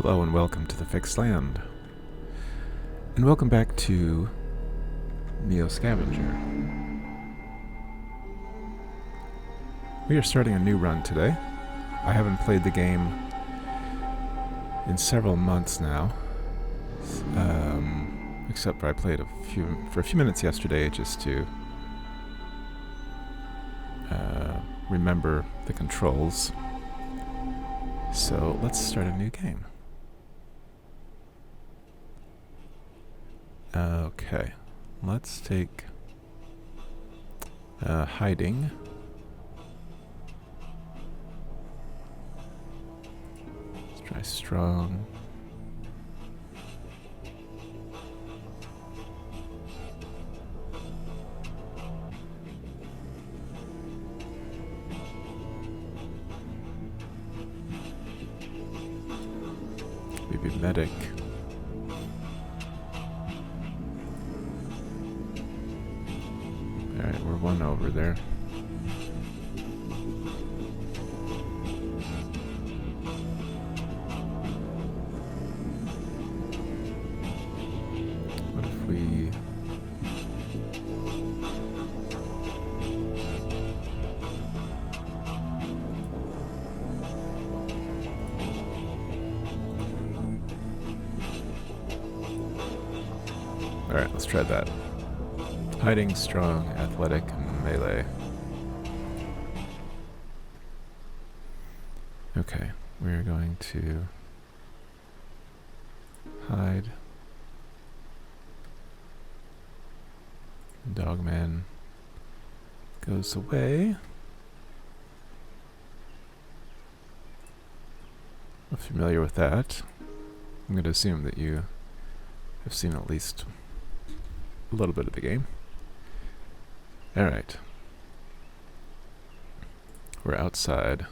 Hello and welcome to the Fixed Land. And welcome back to Neo Scavenger. We are starting a new run today. I haven't played the game in several months now. Except for I played for a few minutes yesterday just to remember the controls. So let's start a new game. Okay, let's take hiding. Let's try strong. Maybe medic. Alright, we're one over there. What if we... Alright, let's try that. Hiding, strong, athletic, and melee. Okay, we're going to hide. Dogman goes away. I'm familiar with that. I'm going to assume that you have seen at least a little bit of the game. Alright. We're outside.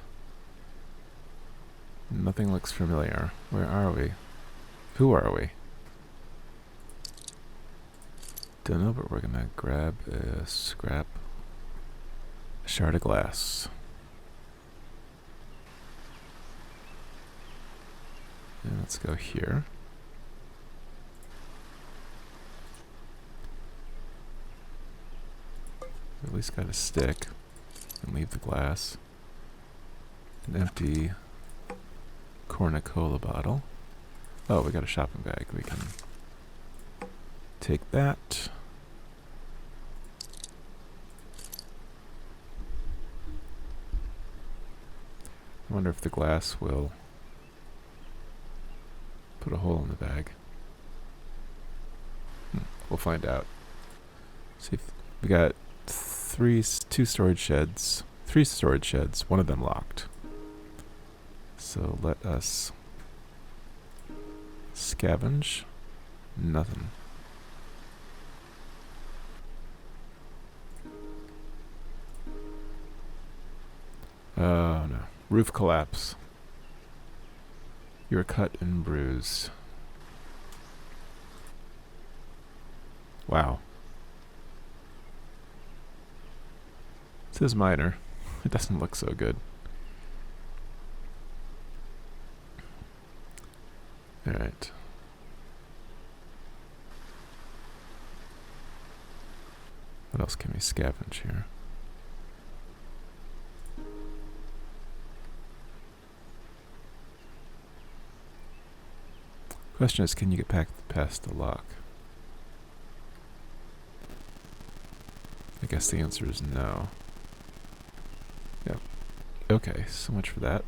Nothing looks familiar. Where are we? Who are we? Don't know, but we're gonna grab a scrap. A shard of glass. And let's go here. At least got a stick and leave the glass. An empty cornucola bottle. Oh, we got a shopping bag. We can take that. I wonder if the glass will put a hole in the bag. We'll find out. See if we got three storage sheds. One of them locked. So let us scavenge. Nothing. Oh no. Roof collapse. You're cut and bruised. Wow. It says minor. It doesn't look so good. Alright. What else can we scavenge here? Question is, can you get past the lock? I guess the answer is no. Yep. Okay, so much for that.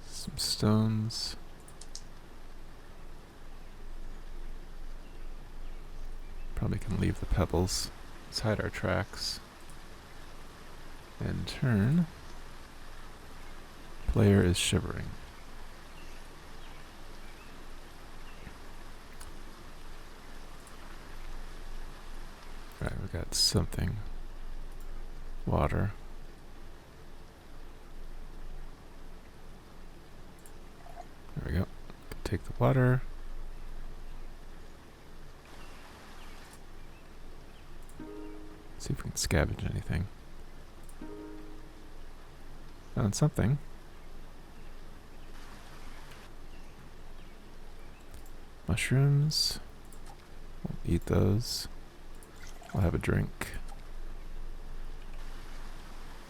Some stones. Probably can leave the pebbles. Let's hide our tracks. And turn. Player is shivering. Right, we got something. Water. There we go. Take the water. See if we can scavenge anything. Found something. Mushrooms. We'll eat those. We'll have a drink.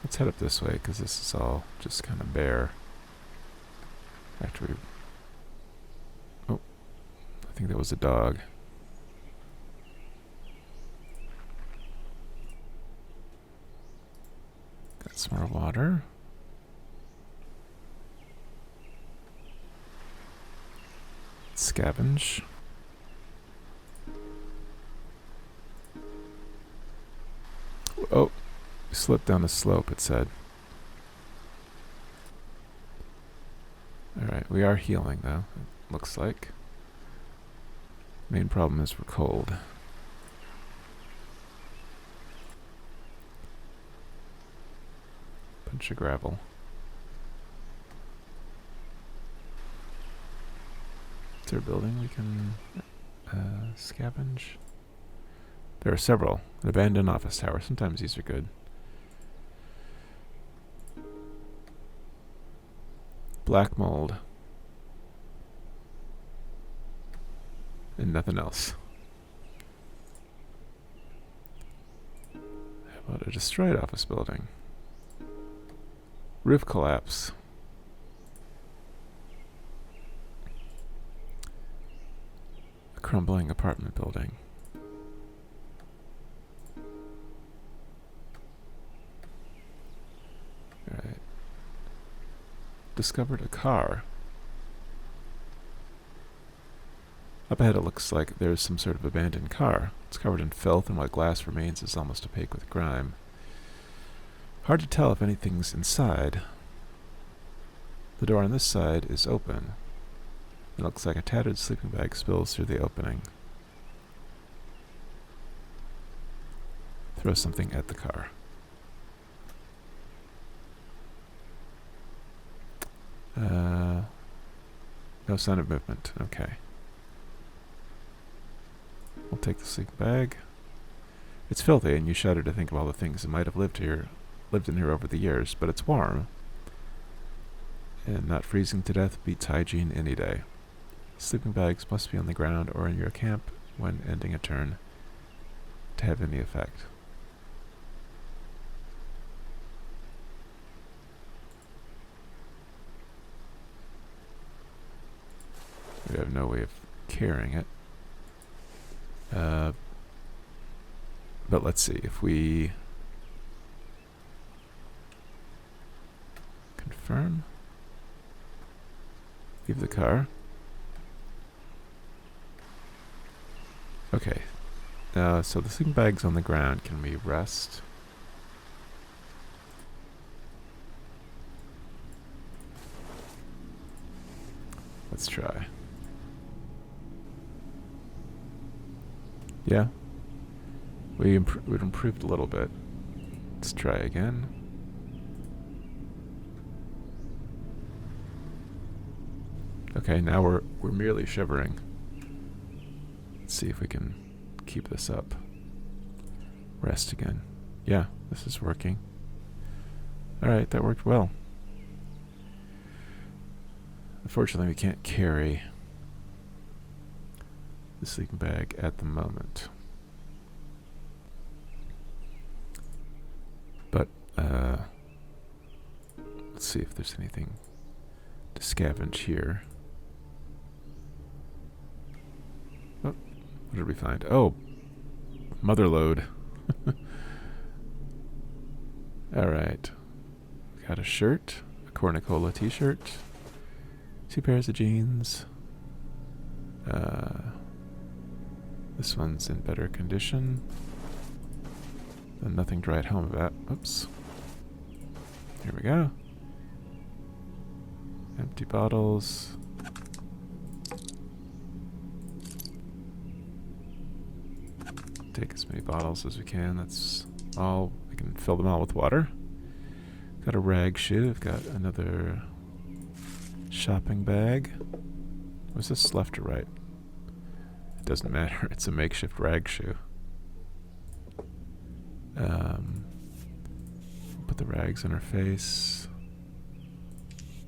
Let's head up this way, because this is all just kind of bare. After we... Oh, I think that was a dog. Got some more water. Scavenge. Oh, we slipped down a slope, it said. Alright, we are healing though, it looks like. Main problem is we're cold. Bunch of gravel. Is there a building we can scavenge? There are several. An abandoned office tower. Sometimes these are good. Black mold. And nothing else. How about a destroyed office building? Roof collapse. A crumbling apartment building. Alright. Discovered a car. Up ahead it looks like there's some sort of abandoned car. It's covered in filth and what glass remains is almost opaque with grime. Hard to tell if anything's inside. The door on this side is open. It looks like a tattered sleeping bag spills through the opening. Throw something at the car. No sign of movement. Okay. We'll take the sleeping bag. It's filthy, and you shudder to think of all the things that might have lived in here over the years, but it's warm. And not freezing to death beats hygiene any day. Sleeping bags must be on the ground or in your camp when ending a turn to have any effect. We have no way of carrying it. But let's see, if we confirm, leave the car. Okay, so the sleeping bag's on the ground. Can we rest? Let's try. Yeah, we'd improved a little bit. Let's try again. Okay, now we're merely shivering. Let's see if we can keep this up. Rest again. Yeah, this is working. Alright, that worked well. Unfortunately, we can't carry the sleeping bag at the moment. But, let's see if there's anything to scavenge here. Oh, what did we find? Oh, mother load. Alright. Got a shirt, a Cornicola t-shirt, 2 pairs of jeans. This one's in better condition. And nothing to write home about. Oops. Here we go. Empty bottles. Take as many bottles as we can. That's all. We can fill them all with water. Got a rag shoe. I've got another shopping bag. Was this left or right? It doesn't matter. It's a makeshift rag shoe. Put the rags on our face.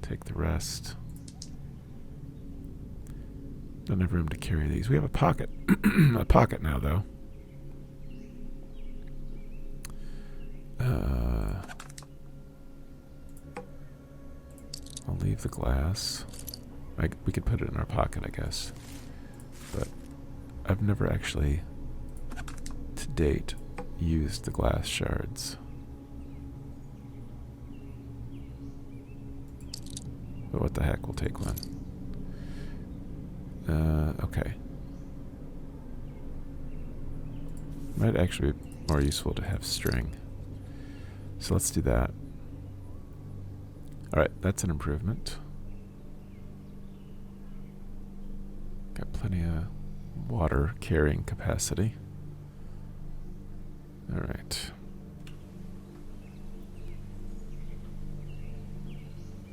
Take the rest. Don't have room to carry these. We have a pocket. A pocket now, though. I'll leave the glass. We could put it in our pocket, I guess. But I've never actually, to date, used the glass shards. But what the heck, we'll take one. Okay. Might actually be more useful to have string. So let's do that. Alright, that's an improvement. Got plenty of water carrying capacity. Alright.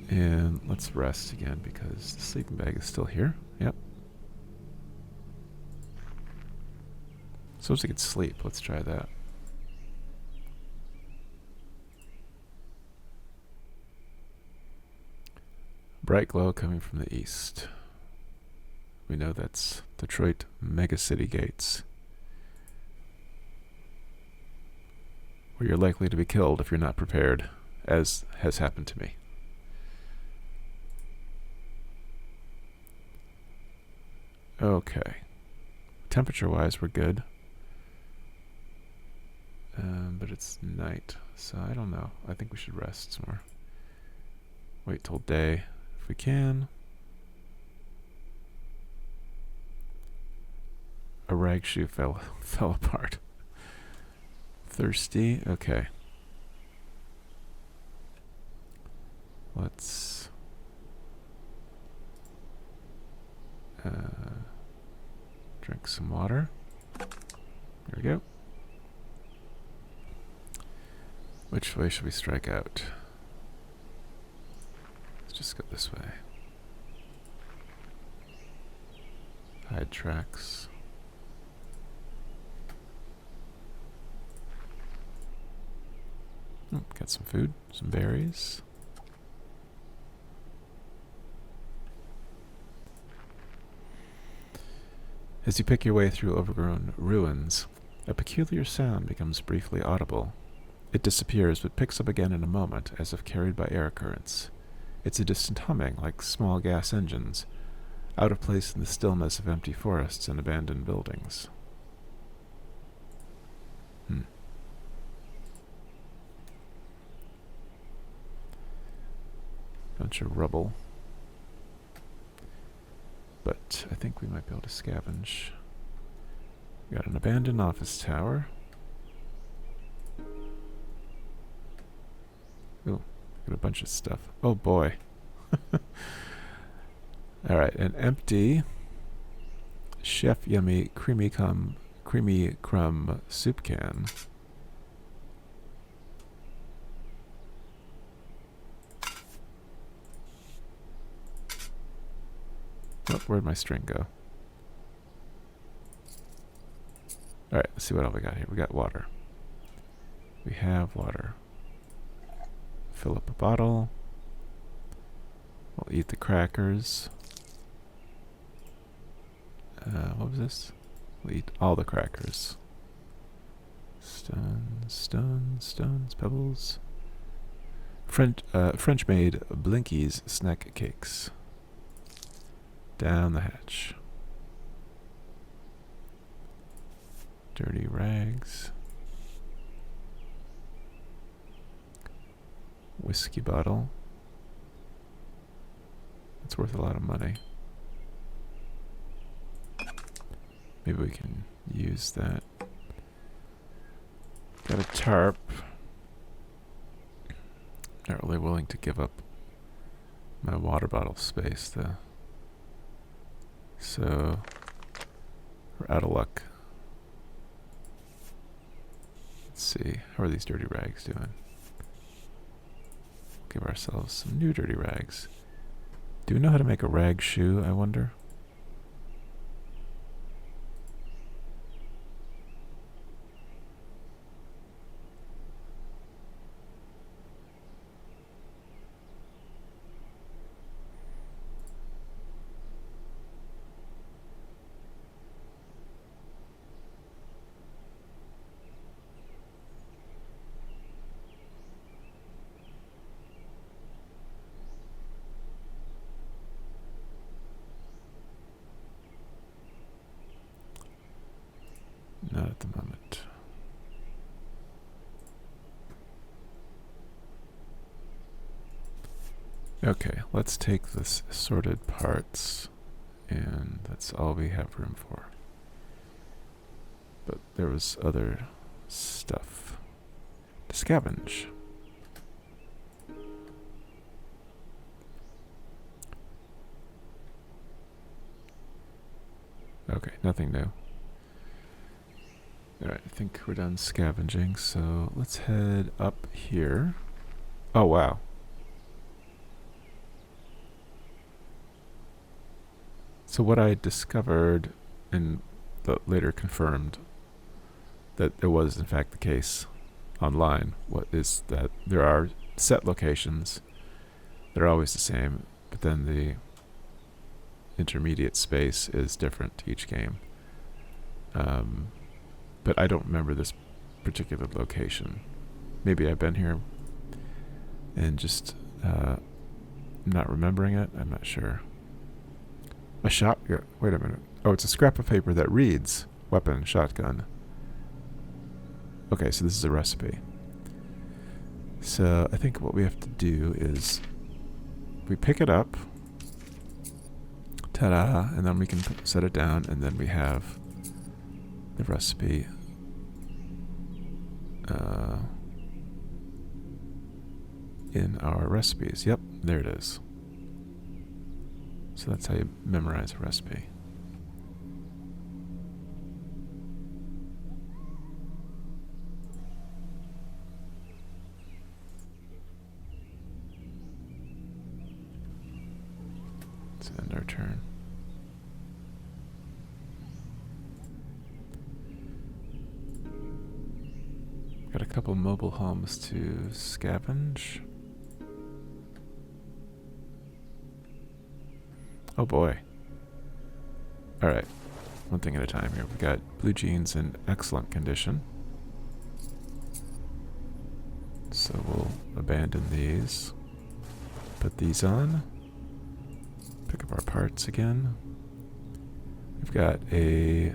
And let's rest again because the sleeping bag is still here. Yep. Suppose we could sleep. Let's try that. Bright glow coming from the east. We know that's Detroit megacity gates, where you're likely to be killed if you're not prepared, as has happened to me. Okay. Temperature-wise, we're good. But it's night, so I don't know. I think we should rest some more. Wait till day, if we can. A rag shoe fell apart. Thirsty? Okay. Let's drink some water. There we go. Which way should we strike out? Let's just go this way. Hide tracks. Oh, got some food, some berries. As you pick your way through overgrown ruins, a peculiar sound becomes briefly audible. It disappears but picks up again in a moment, as if carried by air currents. It's a distant humming, like small gas engines, out of place in the stillness of empty forests and abandoned buildings. Bunch of rubble. But I think we might be able to scavenge. We got an abandoned office tower. Ooh, got a bunch of stuff. Oh boy. Alright, an empty Chef Yummy creamy crumb soup can. Oh, where'd my string go? Alright, let's see what else we got here. We got water. We have water. Fill up a bottle. We'll eat the crackers. What was this? We'll eat all the crackers. Stones, pebbles. French-made Blinkies snack cakes. Down the hatch. Dirty rags. Whiskey bottle. It's worth a lot of money. Maybe we can use that. Got a tarp. Not really willing to give up my water bottle space though. So we're out of luck. Let's see. How are these dirty rags doing? Give ourselves some new dirty rags. Do we know how to make a rag shoe, I wonder? Okay, let's take this sorted parts, and that's all we have room for. But there was other stuff to scavenge. Okay, nothing new. Alright, I think we're done scavenging, so let's head up here. Oh, wow. So what I discovered and later confirmed that it was in fact the case online, what is that there are set locations that are always the same, but then the intermediate space is different each game. But I don't remember this particular location. Maybe I've been here and just not remembering it. I'm not sure. A shotgun. Wait a minute. Oh, it's a scrap of paper that reads weapon, shotgun. Okay, so this is a recipe. So I think what we have to do is we pick it up. Ta-da! And then we can set it down, and then we have the recipe in our recipes. Yep, there it is. So that's how you memorize a recipe. Let's end our turn. Got a couple mobile homes to scavenge. Oh boy. Alright, one thing at a time here. We've got blue jeans in excellent condition. So we'll abandon these. Put these on. Pick up our parts again. We've got a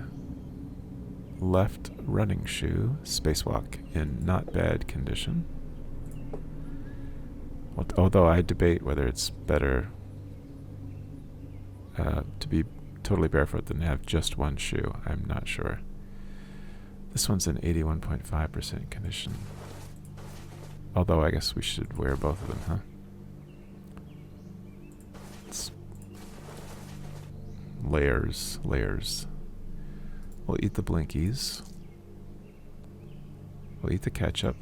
left running shoe, spacewalk, in not bad condition. Although I debate whether it's better to be totally barefoot than have just one shoe. I'm not sure. This one's in 81.5% condition. Although I guess we should wear both of them, huh? It's layers. We'll eat the blinkies. We'll eat the ketchup.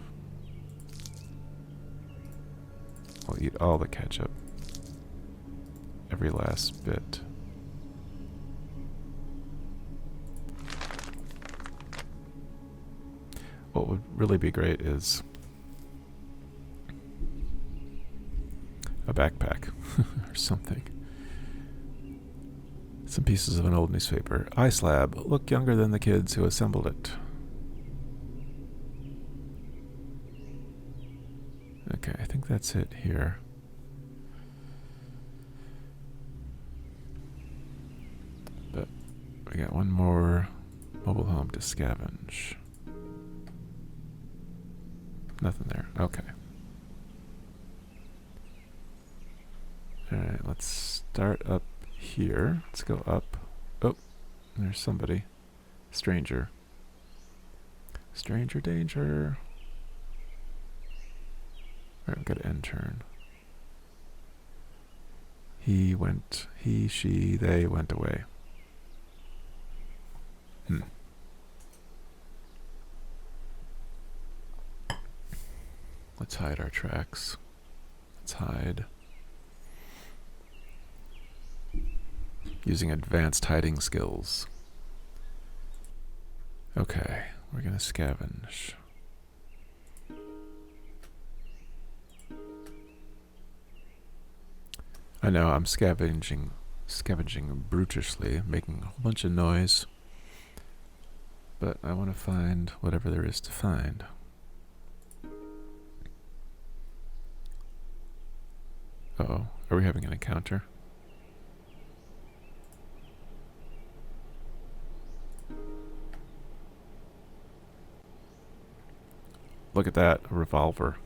We'll eat all the ketchup. Every last bit. What would really be great is a backpack or something. Some pieces of an old newspaper. Ice lab. Look younger than the kids who assembled it. Okay, I think that's it here. But we got one more mobile home to scavenge. Nothing there. Okay. Alright, let's start up here. Let's go up. Oh, there's somebody. Stranger. Stranger danger. Alright, we've got to end turn. He, she, they went away. Let's hide our tracks. Let's hide. Using advanced hiding skills. Okay, we're gonna scavenge. I know I'm scavenging brutishly, making a whole bunch of noise. But I want to find whatever there is to find. Uh-oh, are we having an encounter? Look at that, a revolver.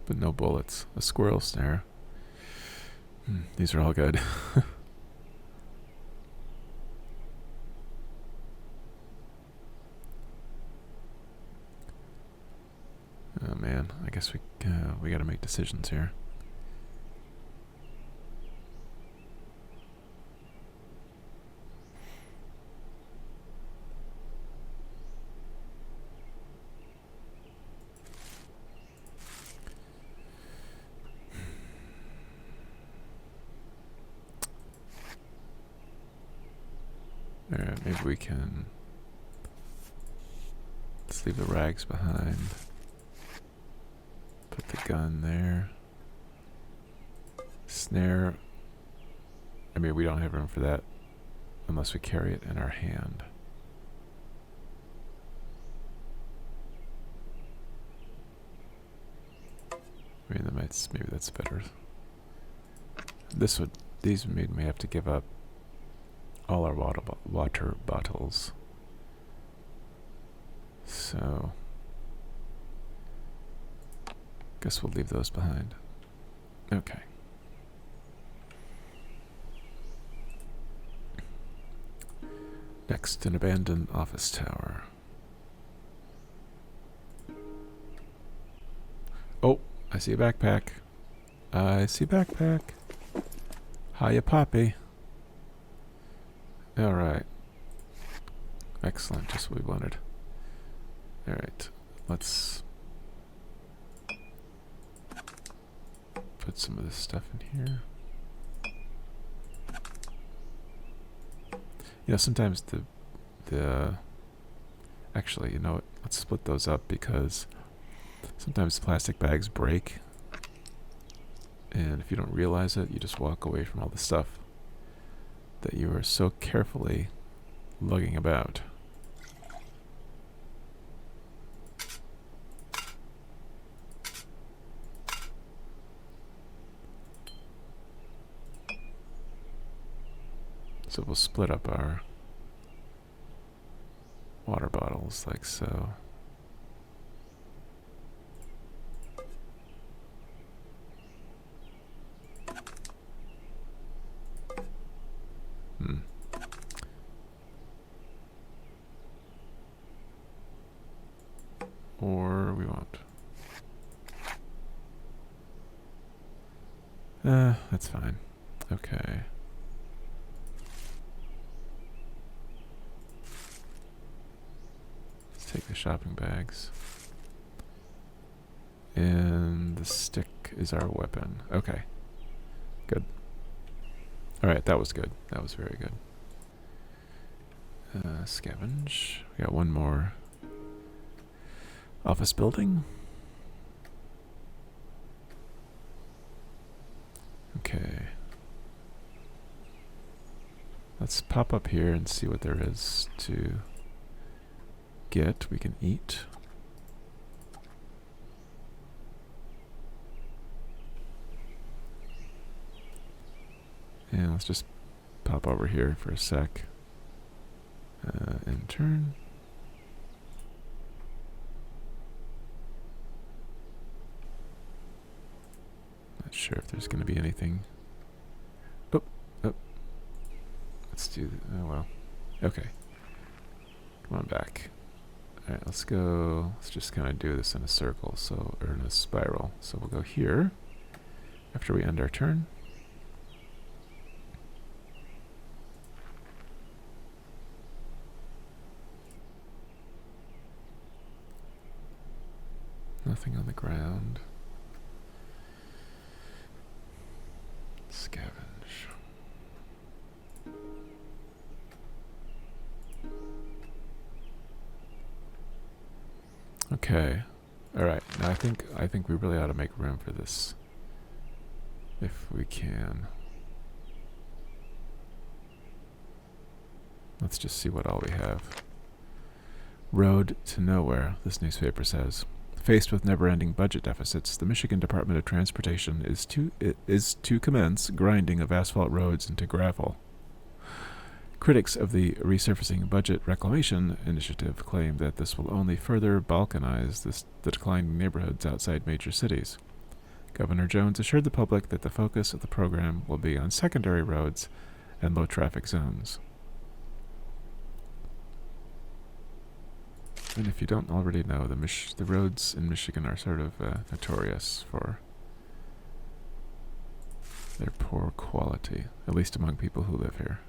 but no bullets. A squirrel snare. These are all good. Oh man, I guess we gotta make decisions here. Alright, maybe we can... Let's leave the rags behind. Put the gun there. Snare. I mean, we don't have room for that unless we carry it in our hand. I mean, maybe that's better. These made me have to give up all our water bottles. So, guess we'll leave those behind. Okay. Next, an abandoned office tower. Oh, I see a backpack. I see a backpack. Hiya, Poppy. Alright. Excellent, just what we wanted. Alright, let's put some of this stuff in here. You know, sometimes actually, you know what, let's split those up because sometimes plastic bags break, and if you don't realize it, you just walk away from all the stuff that you are so carefully lugging about. So we'll split up our water bottles like so. Or we won't. That's fine. Okay. Let's take the shopping bags. And the stick is our weapon. Okay. Good. Alright, that was good. That was very good. Scavenge. We got one more office building. Okay. Let's pop up here and see what there is to get. We can eat. And let's just pop over here for a sec. Intern. Not sure if there's going to be anything. Oh. Let's do... Oh, well. Okay. Come on back. Alright, let's go... Let's just kind of do this in a circle, or in a spiral. So we'll go here after we end our turn. Nothing on the ground. Scavenge. Okay. Alright, now I think we really ought to make room for this. If we can. Let's just see what all we have. Road to nowhere, this newspaper says. Faced with never-ending budget deficits, the Michigan Department of Transportation is to commence grinding of asphalt roads into gravel. Critics of the resurfacing budget reclamation initiative claim that this will only further balkanize the declining neighborhoods outside major cities. Governor Jones assured the public that the focus of the program will be on secondary roads and low traffic zones. And if you don't already know, the roads in Michigan are sort of notorious for their poor quality, at least among people who live here.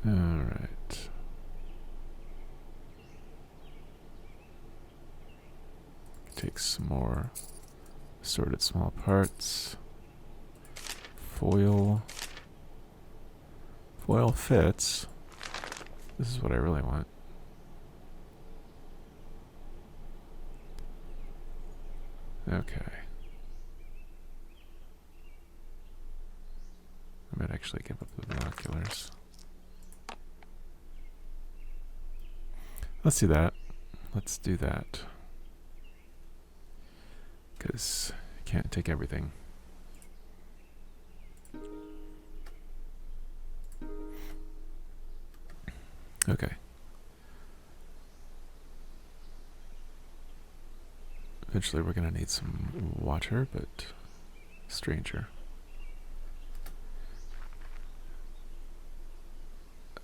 Alright. Take some more assorted small parts. Foil. Foil fits. This is what I really want. Okay. I might actually give up the binoculars. Let's do that. Let's do that. Because you can't take everything. Okay. Eventually we're going to need some water, but stranger.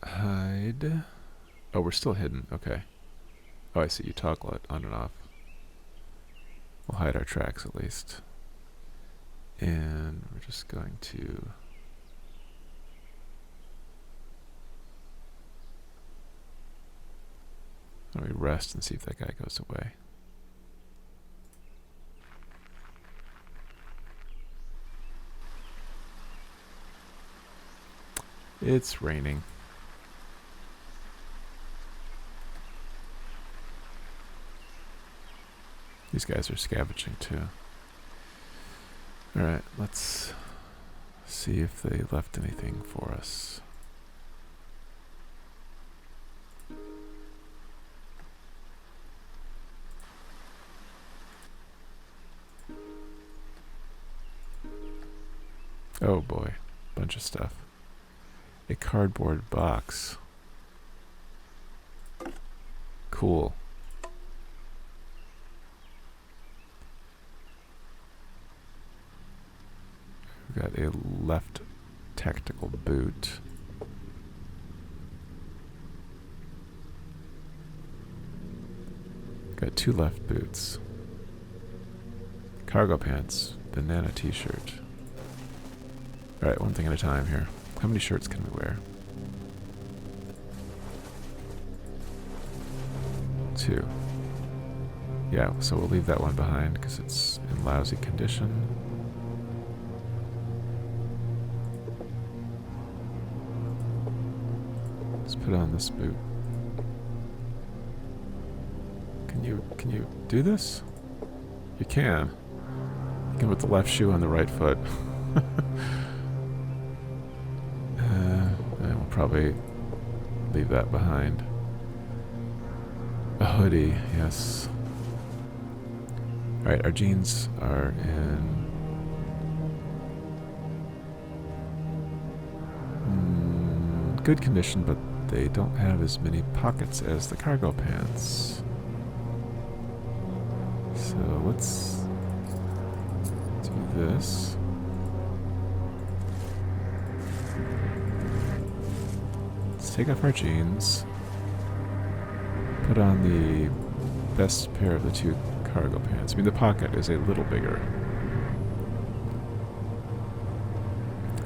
Hide. Oh, we're still hidden. Okay. Oh, I see. You toggle it on and off. We'll hide our tracks at least. And we're just going to... Let me rest and see if that guy goes away. It's raining. These guys are scavenging too. Alright, let's see if they left anything for us. Oh boy, bunch of stuff. A cardboard box. Cool. We've got a left tactical boot. Got 2 left boots. Cargo pants. Banana t-shirt. Alright, one thing at a time here. How many shirts can we wear? 2. Yeah, so we'll leave that one behind because it's in lousy condition. Let's put on this boot. Can you do this? You can. You can put the left shoe on the right foot. And we'll probably leave that behind. A hoodie, yes. Alright, our jeans are in good condition, but they don't have as many pockets as the cargo pants. So let's do this. Let's take off our jeans. Put on the best pair of the 2 cargo pants. I mean, the pocket is a little bigger.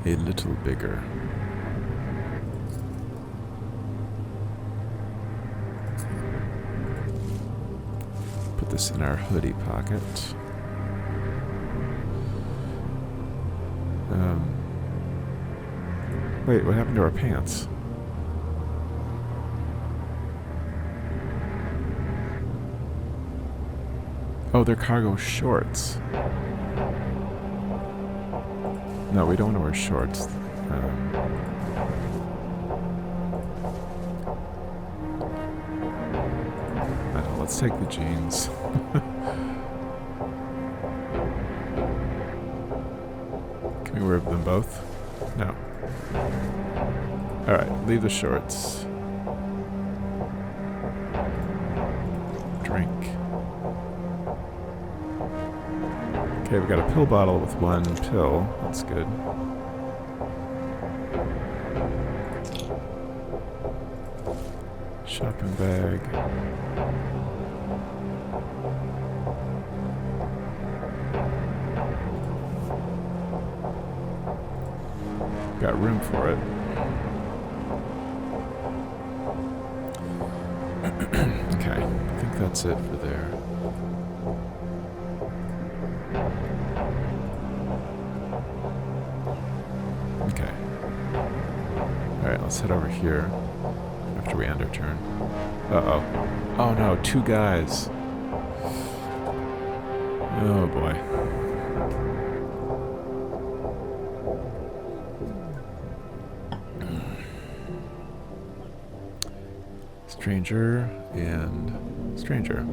A little bigger. Put this in our hoodie pocket. Wait, what happened to our pants? Oh, they're cargo shorts. No, we don't want to wear shorts. Let's take the jeans. Can we wear them both? No. Alright, leave the shorts. Drink. Okay, we got a pill bottle with 1 pill. That's good. Shopping bag. Got room for it. Okay, I think that's it for there. Okay. Alright, let's head over here after we end our turn. Uh-oh. Oh no, 2 guys. Oh boy. Stranger and stranger.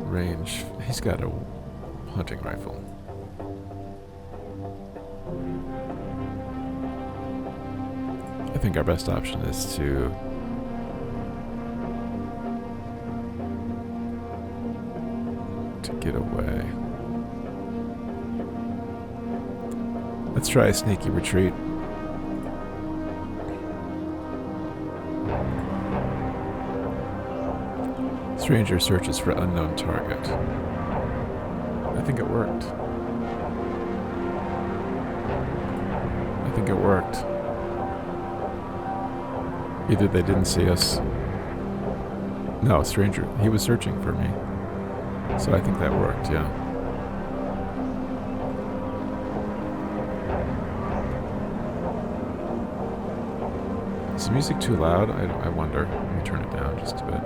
Range. He's got a hunting rifle. I think our best option is to get away. Let's try a sneaky retreat. Stranger searches for unknown target. I think it worked. I think it worked. Either they didn't see us. No, stranger. He was searching for me. So I think that worked, yeah. Is the music too loud? I wonder. Let me turn it down just a bit.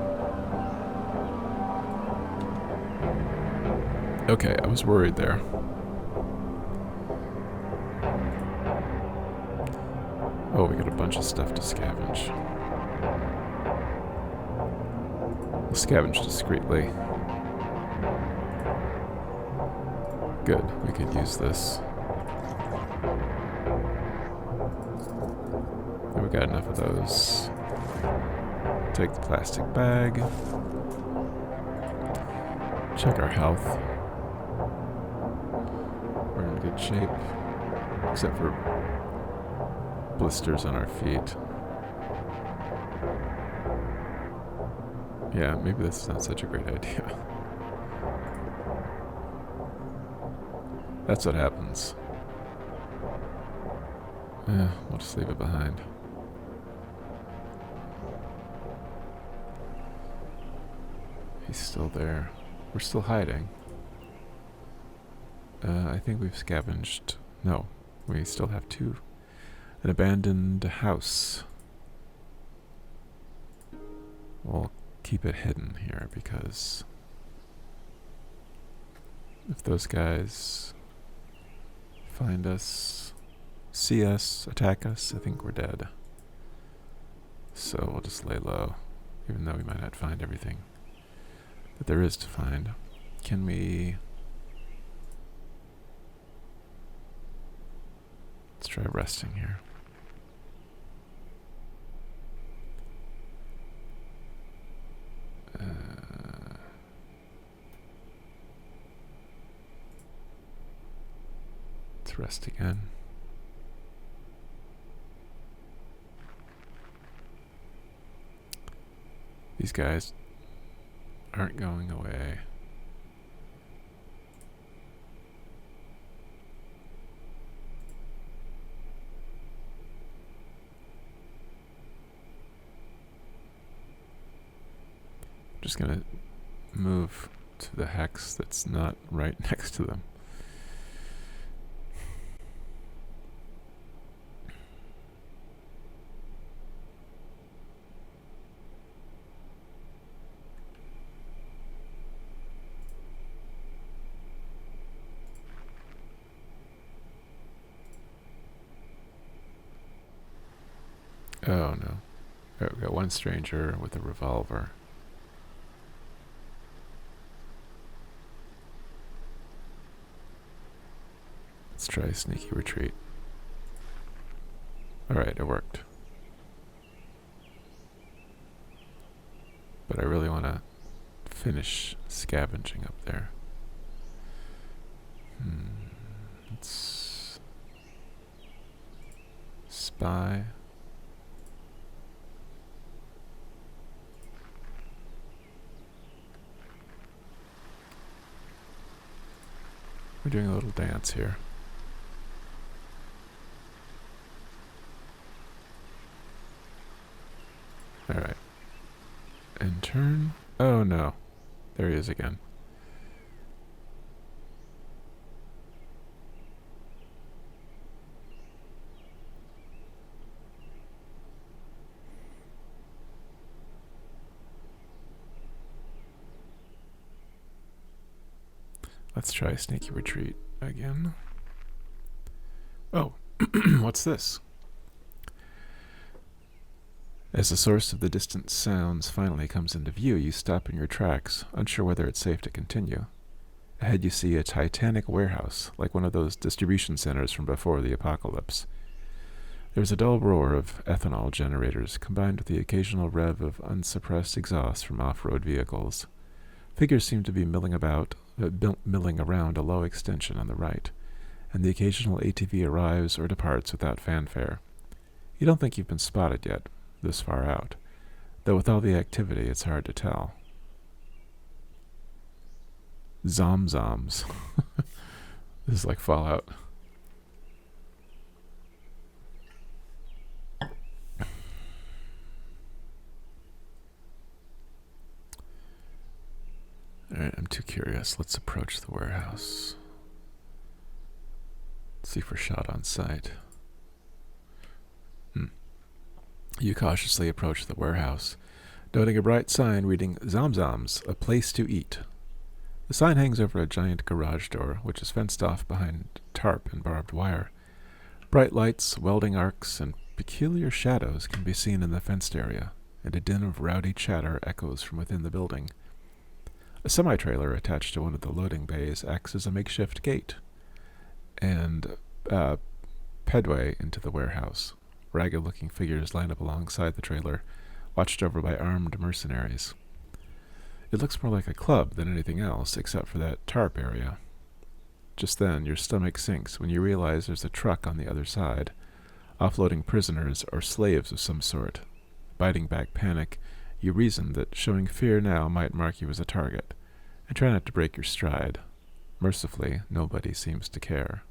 Okay, I was worried there. Oh, we got a bunch of stuff to scavenge. We'll scavenge discreetly. Good, we could use this. And we got enough of those. Take the plastic bag. Check our health. We're in good shape, except for blisters on our feet. Yeah, maybe this is not such a great idea. That's what happens. We'll just leave it behind. He's still there. We're still hiding. I think we've scavenged. No, we still have 2. An abandoned house. We'll keep it hidden here because if those guys find us, see us, attack us, I think we're dead. So we'll just lay low, even though we might not find everything that there is to find. Can we... Let's try resting here. Let's rest again. These guys aren't going away. Just gonna move to the hex that's not right next to them. Oh no. Alright, we got one stranger with a revolver. Let's try sneaky retreat. Alright, it worked. But I really want to finish scavenging up there. Let's spy. We're doing a little dance here. Alright. And turn. Oh no. There he is again. Let's try sneaky retreat again. Oh, what's this? As the source of the distant sounds finally comes into view, you stop in your tracks, unsure whether it's safe to continue. Ahead you see a titanic warehouse, like one of those distribution centers from before the apocalypse. There's a dull roar of ethanol generators, combined with the occasional rev of unsuppressed exhaust from off-road vehicles. Figures seem to be milling around a low extension on the right, and the occasional ATV arrives or departs without fanfare. You don't think you've been spotted yet, this far out, though with all the activity it's hard to tell. Zom Zoms. This is like Fallout. Alright, I'm too curious. Let's approach the warehouse. See if we're shot on sight. You cautiously approach the warehouse, noting a bright sign reading Zom Zom's, a place to eat. The sign hangs over a giant garage door, which is fenced off behind tarp and barbed wire. Bright lights, welding arcs, and peculiar shadows can be seen in the fenced area, and a din of rowdy chatter echoes from within the building. A semi-trailer attached to one of the loading bays acts as a makeshift gate and pedway into the warehouse. Ragged-looking figures line up alongside the trailer, watched over by armed mercenaries. It looks more like a club than anything else, except for that tarp area. Just then, your stomach sinks when you realize there's a truck on the other side, offloading prisoners or slaves of some sort. Biting back panic, you reason that showing fear now might mark you as a target, and try not to break your stride. Mercifully, nobody seems to care.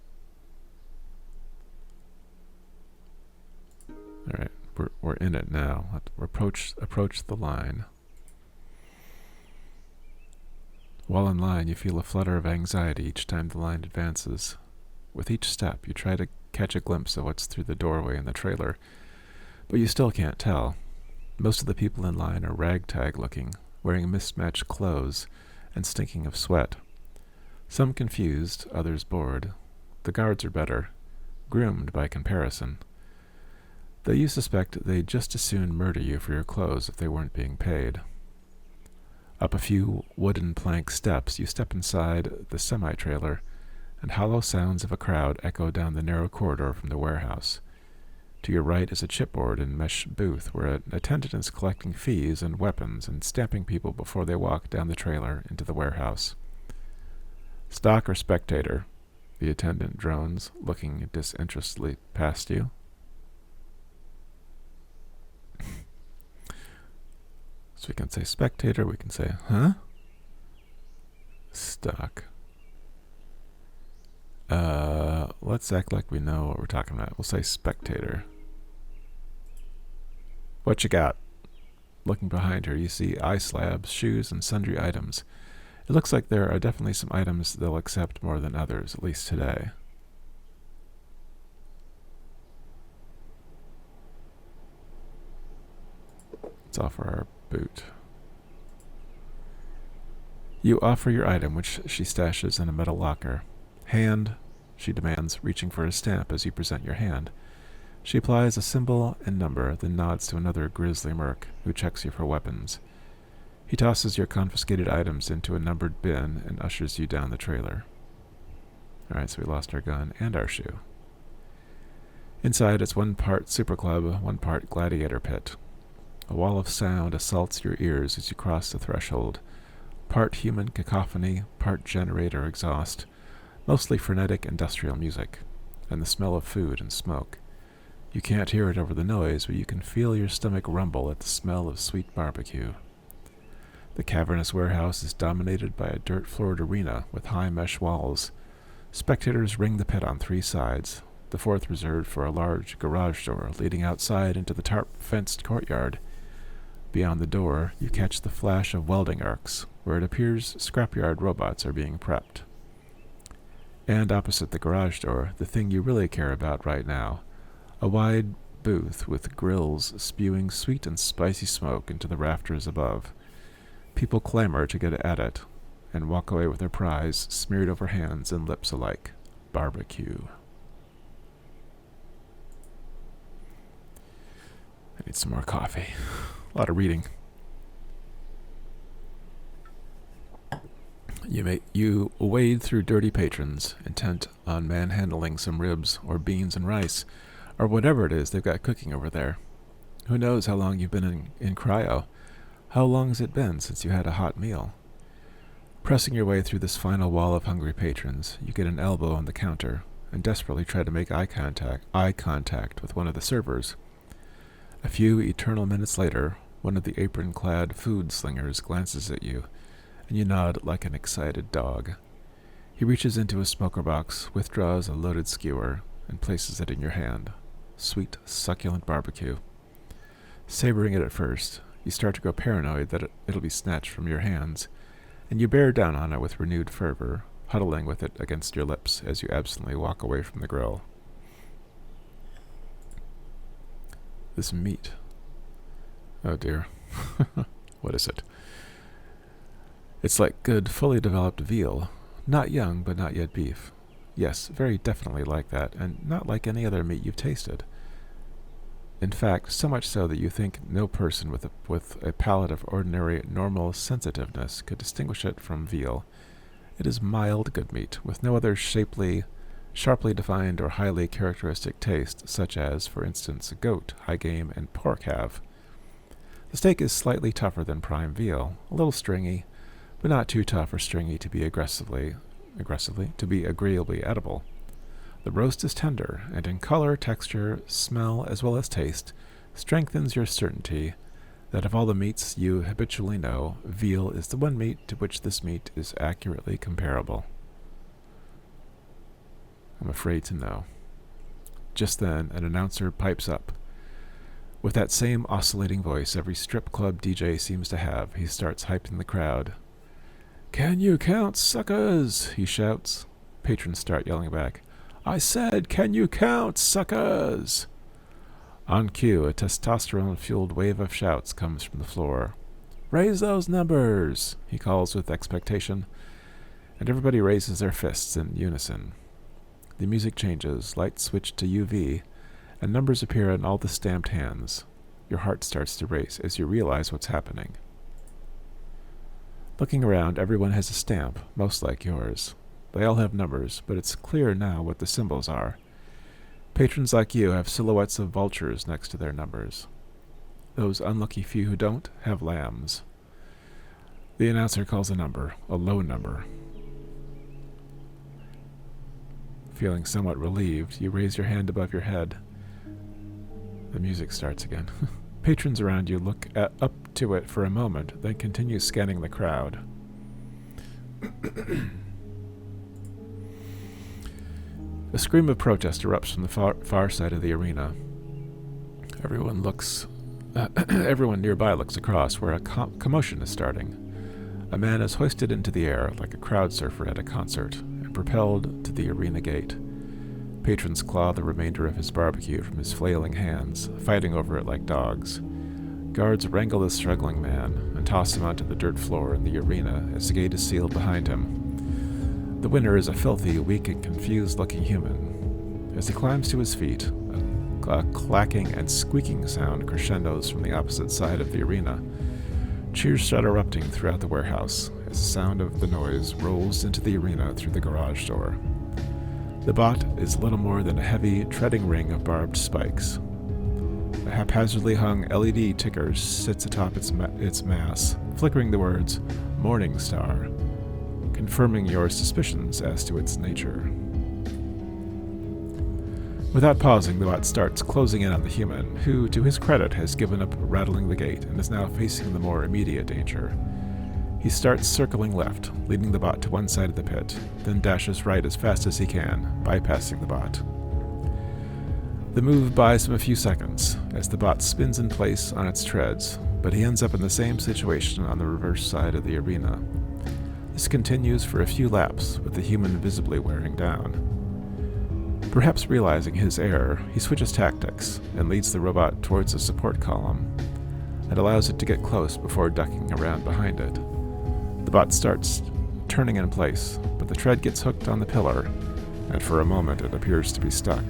Alright, we're in it now. Let's approach the line. While in line, you feel a flutter of anxiety each time the line advances. With each step, you try to catch a glimpse of what's through the doorway in the trailer, but you still can't tell. Most of the people in line are ragtag-looking, wearing mismatched clothes and stinking of sweat. Some confused, others bored. The guards are better, groomed by comparison. Though you suspect they'd just as soon murder you for your clothes if they weren't being paid. Up a few wooden plank steps, you step inside the semi-trailer, and hollow sounds of a crowd echo down the narrow corridor from the warehouse. To your right is a chipboard and mesh booth where an attendant is collecting fees and weapons and stamping people before they walk down the trailer into the warehouse. Stock or spectator? The attendant drones, looking disinterestedly past you. So we can say spectator, we can say, huh? Stock. Let's act like we know what we're talking about. We'll say spectator. What you got? Looking behind her, you see eye slabs, shoes, and sundry items. It looks like there are definitely some items they'll accept more than others, at least today. Let's offer our boot. You offer your item, which she stashes in a metal locker. Hand, she demands, reaching for a stamp as you present your hand. She applies a symbol and number, then nods to another grisly merc, who checks you for weapons. He tosses your confiscated items into a numbered bin and ushers you down the trailer. Alright, so we lost our gun and our shoe. Inside, it's 1 part super club, 1 part gladiator pit. A wall of sound assaults your ears as you cross the threshold. Part human cacophony, part generator exhaust, mostly frenetic industrial music, and the smell of food and smoke. You can't hear it over the noise, but you can feel your stomach rumble at the smell of sweet barbecue. The cavernous warehouse is dominated by a dirt-floored arena with high mesh walls. Spectators ring the pit on 3 sides, the 4th reserved for a large garage door leading outside into the tarp-fenced courtyard. Beyond the door, you catch the flash of welding arcs, where it appears scrapyard robots are being prepped. And opposite the garage door, the thing you really care about right now, a wide booth with grills spewing sweet and spicy smoke into the rafters above. People clamor to get at it, and walk away with their prize smeared over hands and lips alike. Barbecue. I need some more coffee. A lot of reading. You wade through dirty patrons, intent on manhandling some ribs or beans and rice, or whatever it is they've got cooking over there. Who knows how long you've been in cryo? How long has it been since you had a hot meal? Pressing your way through this final wall of hungry patrons, you get an elbow on the counter and desperately try to make eye contact with one of the servers. A few eternal minutes later, one of the apron-clad food slingers glances at you, and you nod like an excited dog. He reaches into his smoker box, withdraws a loaded skewer, and places it in your hand. Sweet, succulent barbecue. Savoring it at first, you start to go paranoid that it'll be snatched from your hands, and you bear down on it with renewed fervor, huddling with it against your lips as you absently walk away from the grill. This meat. Oh dear. What is it? It's like good, fully developed veal. Not young, but not yet beef. Yes, very definitely like that, and not like any other meat you've tasted. In fact, so much so that you think no person with a palate of ordinary, normal sensitiveness could distinguish it from veal. It is mild good meat, with no other sharply defined or highly characteristic taste, such as, for instance, goat, high game, and pork have. The steak is slightly tougher than prime veal, a little stringy, but not too tough or stringy to be aggressively agreeably edible. The roast is tender, and in color, texture, smell, as well as taste, strengthens your certainty that of all the meats you habitually know, veal is the one meat to which this meat is accurately comparable. I'm afraid to know. Just then, an announcer pipes up. With that same oscillating voice every strip club DJ seems to have, he starts hyping the crowd. "Can you count, suckers?" he shouts. Patrons start yelling back, "I said, can you count, suckers?" On cue, a testosterone-fueled wave of shouts comes from the floor. "Raise those numbers," he calls with expectation, and everybody raises their fists in unison. The music changes, lights switch to UV, and numbers appear on all the stamped hands. Your heart starts to race as you realize what's happening. Looking around, everyone has a stamp, most like yours. They all have numbers, but it's clear now what the symbols are. Patrons like you have silhouettes of vultures next to their numbers. Those unlucky few who don't have lambs. The announcer calls a number, a low number. Feeling somewhat relieved, you raise your hand above your head. The music starts again. Patrons around you look up to it for a moment, then continue scanning the crowd. A scream of protest erupts from the far side of the arena. Everyone nearby looks across, where a commotion is starting. A man is hoisted into the air like a crowd surfer at a concert and propelled to the arena gate. Patrons claw the remainder of his barbecue from his flailing hands, fighting over it like dogs. Guards wrangle the struggling man and toss him onto the dirt floor in the arena as the gate is sealed behind him. The winner is a filthy, weak, and confused-looking human. As he climbs to his feet, a clacking and squeaking sound crescendos from the opposite side of the arena. Cheers start erupting throughout the warehouse as the sound of the noise rolls into the arena through the garage door. The bot is little more than a heavy, treading ring of barbed spikes. A haphazardly hung LED ticker sits atop its mass, flickering the words, Morning Star, confirming your suspicions as to its nature. Without pausing, the bot starts closing in on the human, who, to his credit, has given up rattling the gate and is now facing the more immediate danger. He starts circling left, leading the bot to one side of the pit, then dashes right as fast as he can, bypassing the bot. The move buys him a few seconds, as the bot spins in place on its treads, but he ends up in the same situation on the reverse side of the arena. This continues for a few laps, with the human visibly wearing down. Perhaps realizing his error, he switches tactics and leads the robot towards a support column and allows it to get close before ducking around behind it. The bot starts turning in place, but the tread gets hooked on the pillar, and for a moment it appears to be stuck.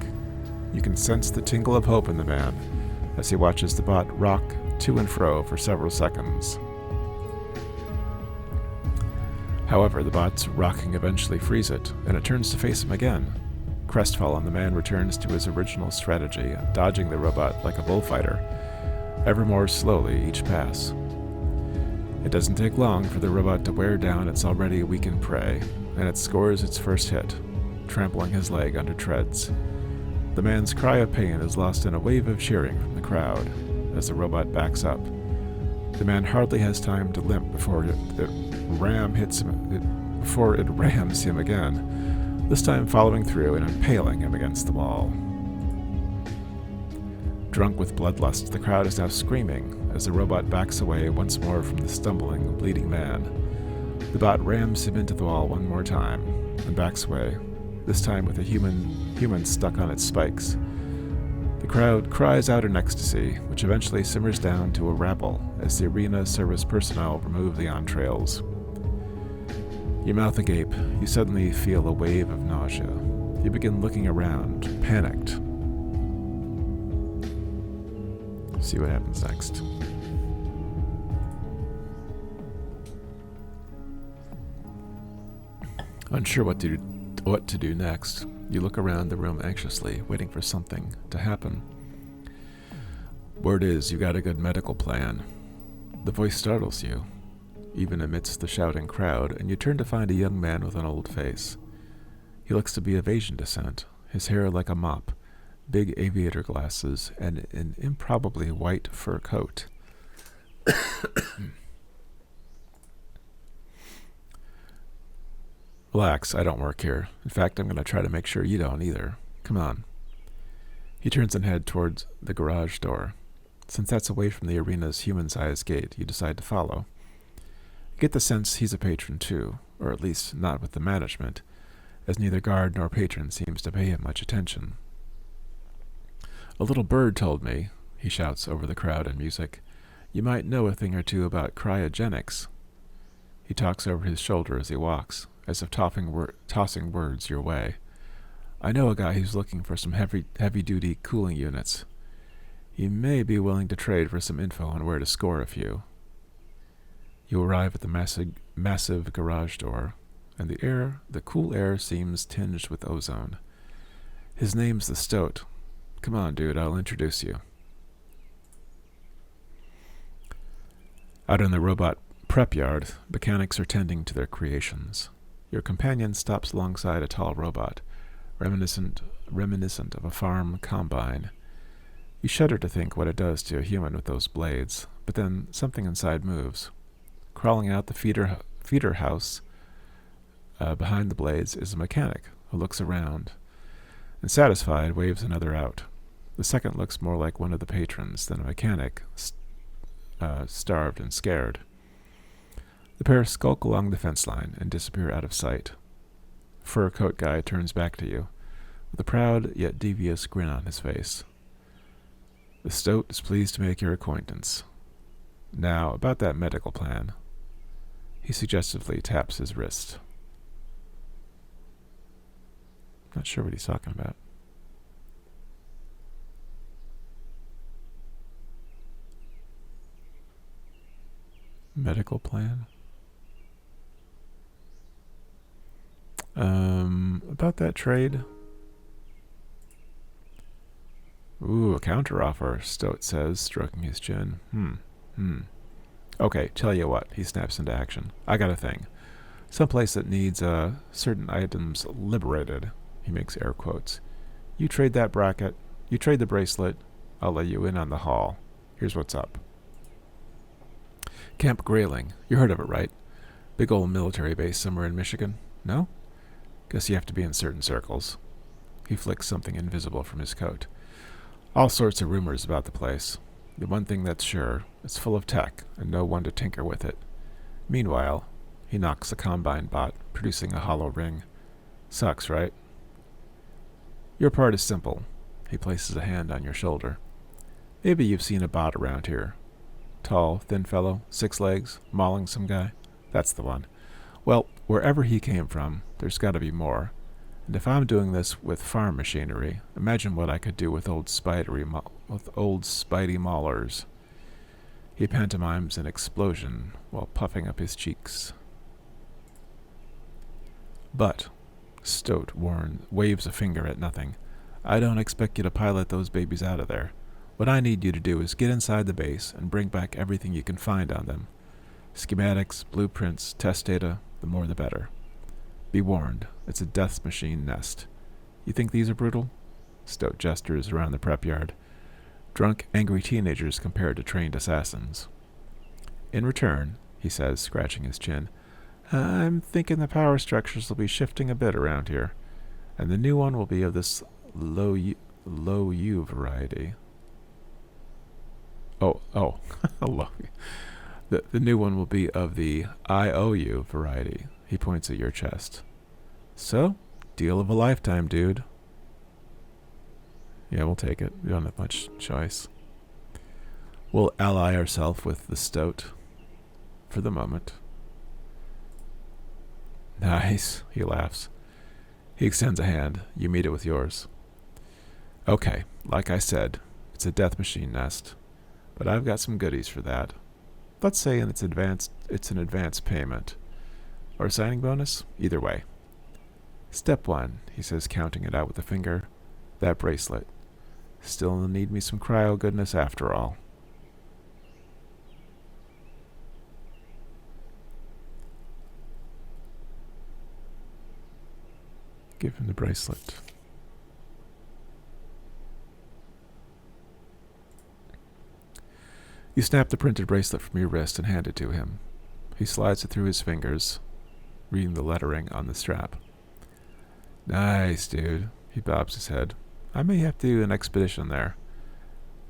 You can sense the tingle of hope in the man as he watches the bot rock to and fro for several seconds. However, the bot's rocking eventually frees it, and it turns to face him again. Crestfallen, the man returns to his original strategy, dodging the robot like a bullfighter, ever more slowly each pass. It doesn't take long for the robot to wear down its already weakened prey, and it scores its first hit, trampling his leg under treads. The man's cry of pain is lost in a wave of cheering from the crowd as the robot backs up. The man hardly has time to limp before it rams him again, this time following through and impaling him against the wall. Drunk with bloodlust, the crowd is now screaming as the robot backs away once more from the stumbling, bleeding man. The bot rams him into the wall one more time and backs away, this time with a human stuck on its spikes. The crowd cries out in ecstasy, which eventually simmers down to a rabble as the arena service personnel remove the entrails. Your mouth agape, you suddenly feel a wave of nausea. You begin looking around, panicked. See what happens next. Unsure what to do next, you look around the room anxiously, waiting for something to happen. Word is you got a good medical plan. The voice startles you, even amidst the shouting crowd, and you turn to find a young man with an old face. He looks to be of Asian descent, his hair like a mop, big aviator glasses, and an improbably white fur coat. Relax, I don't work here. In fact, I'm going to try to make sure you don't either. Come on. He turns and heads towards the garage door. Since that's away from the arena's human-sized gate, you decide to follow. You get the sense he's a patron too, or at least not with the management, as neither guard nor patron seems to pay him much attention. A little bird told me, he shouts over the crowd and music, you might know a thing or two about cryogenics. He talks over his shoulder as he walks, as if tossing words your way. I know a guy who's looking for some heavy-duty cooling units. He may be willing to trade for some info on where to score a few. You arrive at the massive garage door, and the cool air seems tinged with ozone. His name's the Stoat. Come on, dude, I'll introduce you. Out in the robot prep yard, mechanics are tending to their creations. Your companion stops alongside a tall robot, reminiscent of a farm combine. You shudder to think what it does to a human with those blades, but then something inside moves. Crawling out the feeder house behind the blades is a mechanic who looks around and, satisfied, waves another out. The second looks more like one of the patrons than a mechanic, starved and scared. The pair skulk along the fence line and disappear out of sight. Fur coat guy turns back to you, with a proud yet devious grin on his face. The Stoat is pleased to make your acquaintance. Now, about that medical plan. He suggestively taps his wrist. Not sure what he's talking about. Medical plan? About that trade, Ooh, a counteroffer, Stoat says, stroking his chin. Okay, tell you what, he snaps into action. I got a thing. Someplace that needs certain items liberated. He makes air quotes. You trade that bracket, you trade the bracelet, I'll let you in on the haul. Here's what's up. Camp Grayling. You heard of it, right? Big old military base somewhere in Michigan. No? Guess you have to be in certain circles. He flicks something invisible from his coat. All sorts of rumors about the place. The one thing that's sure, it's full of tech, and no one to tinker with it. Meanwhile, he knocks the combine bot, producing a hollow ring. Sucks, right? Your part is simple. He places a hand on your shoulder. Maybe you've seen a bot around here. Tall, thin fellow, 6 legs, mauling some guy. That's the one. Well, wherever he came from, there's got to be more. And if I'm doing this with farm machinery, imagine what I could do with old Spidey maulers. He pantomimes an explosion while puffing up his cheeks. But, Stoat waves a finger at nothing. I don't expect you to pilot those babies out of there. What I need you to do is get inside the base and bring back everything you can find on them. Schematics, blueprints, test data, the more the better. Be warned, it's a death machine nest. You think these are brutal? Stoat gestures around the prep yard. Drunk, angry teenagers compared to trained assassins. In return, he says, scratching his chin, I'm thinking the power structures will be shifting a bit around here, and the new one will be of this low U variety. Low. The new one will be of the IOU variety. He points at your chest. So, deal of a lifetime, dude. Yeah, we'll take it. We don't have much choice. We'll ally ourselves with the Stoat for the moment. Nice, he laughs. He extends a hand. You meet it with yours. Okay, like I said, it's a death machine nest, but I've got some goodies for that. Let's say it's an advance payment. Or a signing bonus? Either way. Step 1, he says, counting it out with a finger. That bracelet. Still need me some cryo goodness after all. Give him the bracelet. You snap the printed bracelet from your wrist and hand it to him. He slides it through his fingers, reading the lettering on the strap. Nice, dude. He bobs his head. I may have to do an expedition there.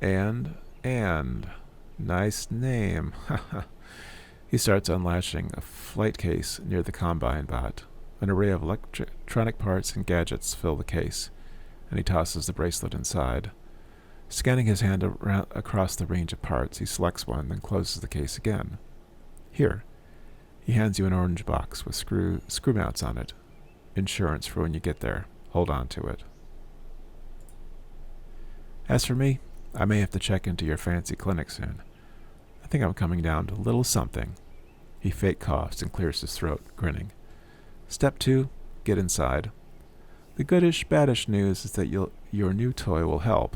And, nice name. He starts unlatching a flight case near the combine bot. An array of electronic parts and gadgets fill the case, and he tosses the bracelet inside. Scanning his hand across the range of parts, he selects one, then closes the case again. Here. He hands you an orange box with screw mounts on it. Insurance for when you get there. Hold on to it. As for me, I may have to check into your fancy clinic soon. I think I'm coming down to a little something. He fake coughs and clears his throat, grinning. Step 2, get inside. The goodish, baddish news is that your new toy will help,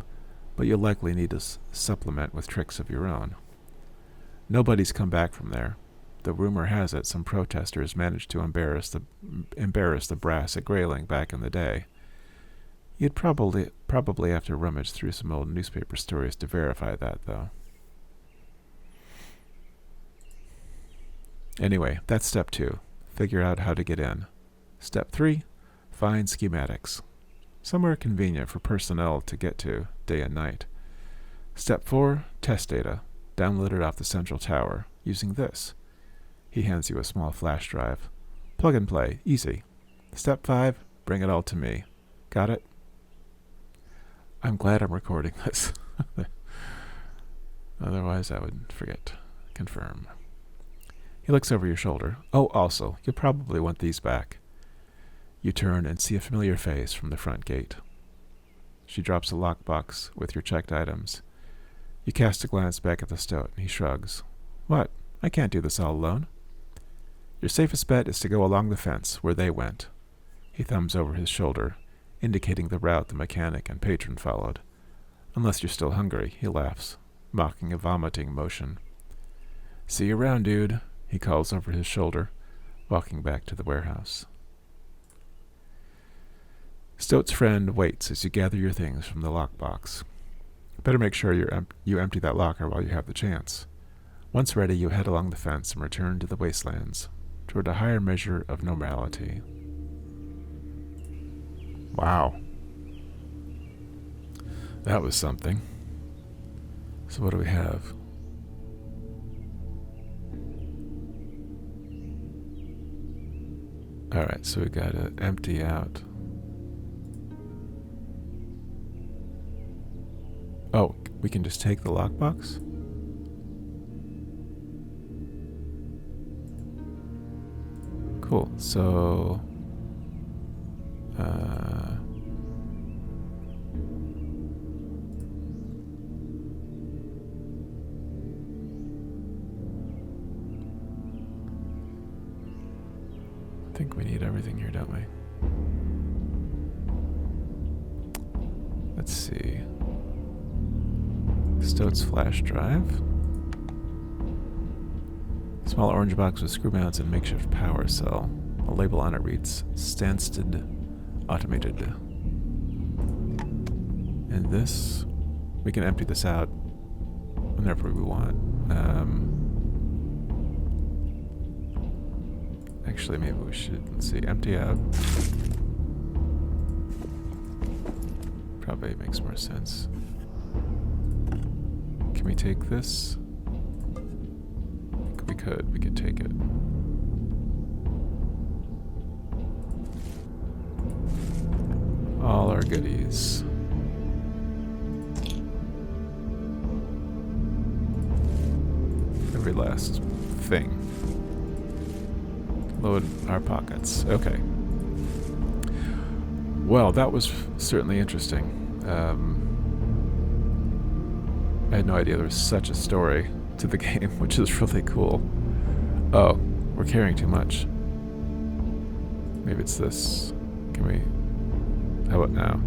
but you'll likely need to supplement with tricks of your own. Nobody's come back from there. The rumor has it some protesters managed to embarrass the brass at Grayling back in the day. You'd probably have to rummage through some old newspaper stories to verify that, though. Anyway, that's step 2. Figure out how to get in. Step 3, find schematics. Somewhere convenient for personnel to get to, day and night. Step 4, test data. Download it off the central tower, using this. He hands you a small flash drive. Plug and play, easy. Step 5, bring it all to me. Got it? I'm glad I'm recording this. Otherwise I would forget. Confirm. He looks over your shoulder. Oh, also, you'll probably want these back. You turn and see a familiar face from the front gate. She drops a lockbox with your checked items. You cast a glance back at the Stoat, and he shrugs. What? I can't do this all alone. Your safest bet is to go along the fence, where they went. He thumbs over his shoulder, indicating the route the mechanic and patron followed. Unless you're still hungry, he laughs, mocking a vomiting motion. See you around, dude, he calls over his shoulder, walking back to the warehouse. Stoat's friend waits as you gather your things from the lockbox. Better make sure you empty that locker while you have the chance. Once ready, you head along the fence and return to the wastelands, toward a higher measure of normality. Wow. That was something. So what do we have? Alright, so we gotta empty out. Oh, we can just take the lockbox? Cool, so... I think we need everything here, don't we? Let's see. Stoat's flash drive. Small orange box with screw mounts and makeshift power cell. A label on it reads Stansted Automated. And this, we can empty this out whenever we want. Actually, maybe we should, let's see, empty out. Probably makes more sense. Can we take this? I think we could take it. All our goodies. Every last thing. Load our pockets. Okay. Well, that was certainly interesting. I had no idea there was such a story to the game, which is really cool. Oh, we're carrying too much. Maybe it's this. Can we... How about now?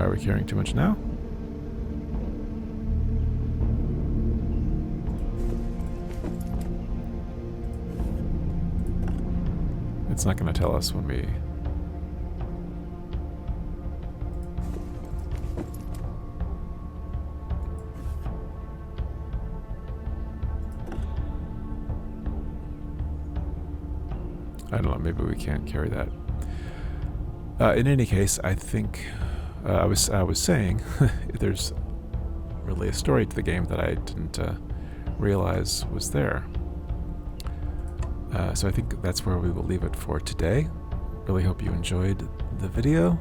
Are we carrying too much now? It's not going to tell us when we... I don't know, maybe we can't carry that. In any case, I think I was saying there's really a story to the game that I didn't realize was there. So I think that's where we will leave it for today. Really hope you enjoyed the video.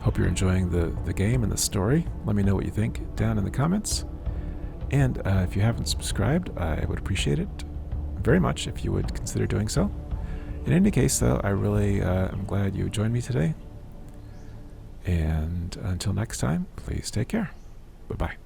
Hope you're enjoying the game and the story. Let me know what you think down in the comments. And if you haven't subscribed, I would appreciate it very much if you would consider doing so. In any case, though, I really am glad you joined me today. And until next time, please take care. Bye-bye.